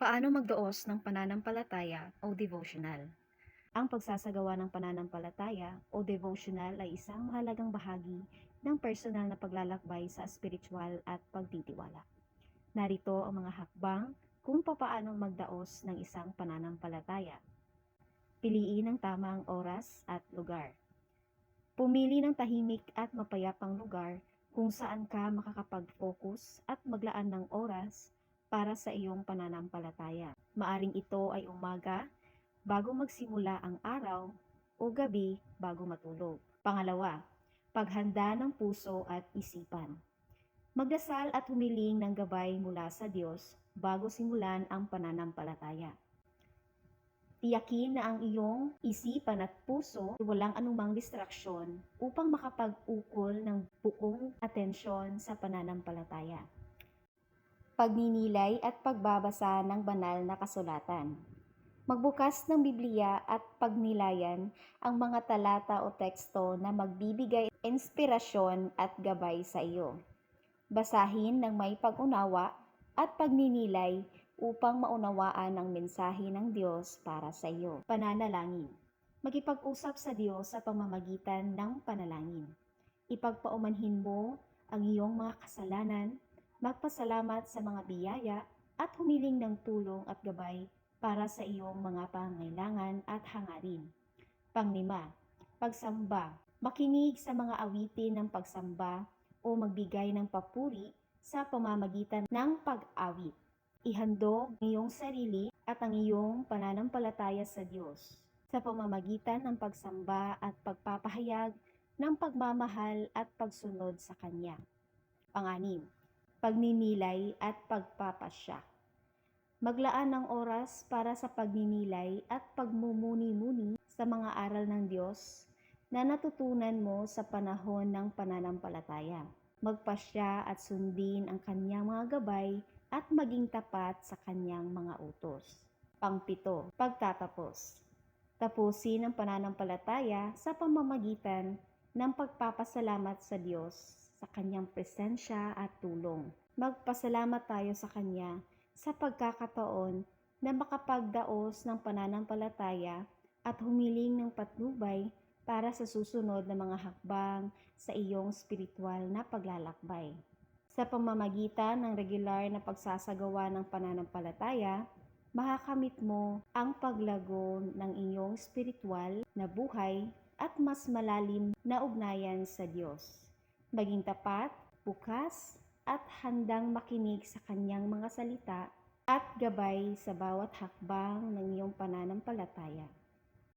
Paano magdaos ng pananampalataya o devotional? Ang pagsasagawa ng pananampalataya o devotional ay isang mahalagang bahagi ng personal na paglalakbay sa espiritual at pagtitiwala. Narito ang mga hakbang kung papaano magdaos ng isang pananampalataya. Piliin ang tamang oras at lugar. Pumili ng tahimik at mapayapang lugar kung saan ka makakapag-focus at maglaan ng oras para sa iyong pananampalataya. Maaring ito ay umaga, bago magsimula ang araw, o gabi bago matulog. Pangalawa, paghanda ng puso at isipan. Magdasal at humiling ng gabay mula sa Diyos bago simulan ang pananampalataya. Tiyakin na ang iyong isipan at puso ay walang anumang distraksyon upang makapag-ukol ng buong atensyon sa pananampalataya. Pagninilay at pagbabasa ng banal na kasulatan. Magbukas ng Biblia at pagnilayan ang mga talata o teksto na magbibigay inspirasyon at gabay sa iyo. Basahin ng may pag-unawa at pagninilay upang maunawaan ang mensahe ng Diyos para sa iyo. Pananalangin. Makipag-usap sa Diyos sa pamamagitan ng panalangin. Ipagpaumanhin mo ang iyong mga kasalanan, magpasalamat sa mga biyaya at humiling ng tulong at gabay para sa iyong mga pangailangan at hangarin. Panglima, pagsamba. Makinig sa mga awitin ng pagsamba o magbigay ng papuri sa pamamagitan ng pag-awit. Ihandog ang iyong sarili at ang iyong pananampalataya sa Diyos sa pamamagitan ng pagsamba at pagpapahayag ng pagmamahal at pagsunod sa Kanya. Panganim, pagninilay at pagpapasya. Maglaan ng oras para sa pagninilay at pagmumuni-muni sa mga aral ng Diyos na natutunan mo sa panahon ng pananampalataya. Magpasya at sundin ang Kanyang mga gabay at maging tapat sa Kanyang mga utos. Pangpito, pagtatapos. Tapusin ang pananampalataya sa pamamagitan ng pagpapasalamat sa Diyos sa Kanyang presensya at tulong. Magpasalamat tayo sa Kanya sa pagkakataon na makapagdaos ng pananampalataya at humiling ng patnubay para sa susunod na mga hakbang sa iyong spiritual na paglalakbay. Sa pamamagitan ng regular na pagsasagawa ng pananampalataya, makakamit mo ang paglago ng iyong spiritual na buhay at mas malalim na ugnayan sa Diyos. Maging tapat, bukas, at handang makinig sa Kanyang mga salita at gabay sa bawat hakbang ng iyong pananampalataya.